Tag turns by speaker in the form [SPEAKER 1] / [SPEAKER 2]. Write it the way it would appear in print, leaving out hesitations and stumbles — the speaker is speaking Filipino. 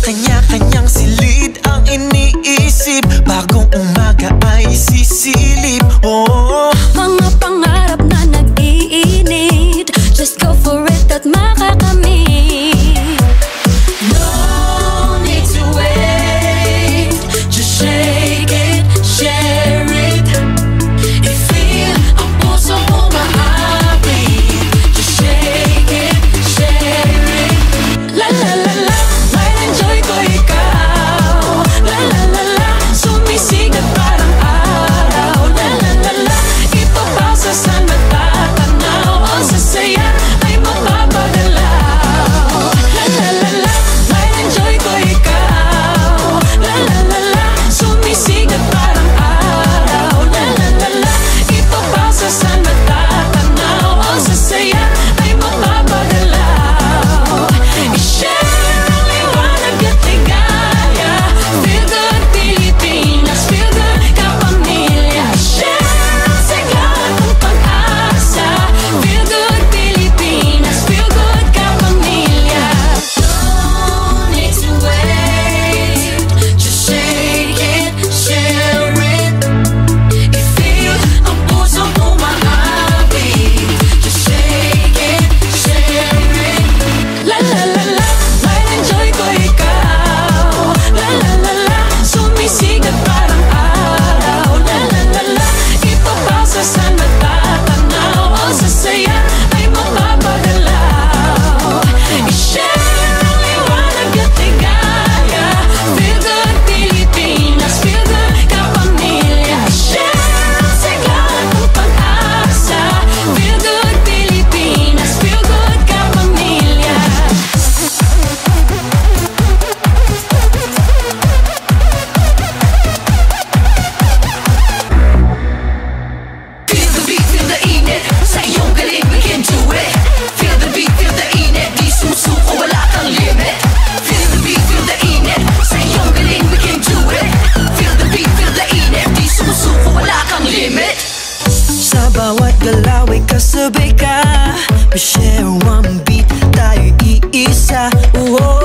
[SPEAKER 1] Kanya-kanyang silid ang iniisip, bagong umaga ay sisilip. Oh,
[SPEAKER 2] mga pangarap na nag-iinit, just go for it at makakamit. No need to wait, just shake it, share it. I-feel ang puso mo mahabit, just shake it, share it. La la la la, enjoy ko ikaw. La la la la, sumisigat parang araw. La la la la, ipapasa sa natatanaw. Ang sasaya ay mapapagalaw. La la la la, enjoy ko ikaw. La la la la, sumisigat parang araw. La la la la, ipapasa sa natatanaw. Ang sasaya ay mapapagalaw. I-share ang liwanag at ligaya. Feel good Pilipinas, feel good kapamilya. I-share ang sigla at ang pag-asa. Feel good Pilipinas, feel good kapamilya. Don't need to wait, just shake it, share it. I-feel ang puso mo mahabit, just shake it, share it. La la la la, enjoy ko ikaw. La la la la, sumisigat parang araw. La la la la, ipapasa sa natatanaw. Ang sasaya ay mapapagalaw. I-share ang liwanag at ligaya. Feel good Pilipinas, feel good kapamilya. I-share ang sigla at ang pag-asa. Feel good Pilipinas, feel good kapamilya. Feel the beat, feel the init. Sa iyong galing, we can do it. Feel the beat, feel the init. Di sumusuko, wala kang limit. Feel the beat, feel the init. Sa iyong galing, we can do it. Feel the beat, feel the init. Di sumusuko, wala kang limit.
[SPEAKER 1] sa bawat galaw ay kasabay ka. We share one beat, tayo iisa. Oh,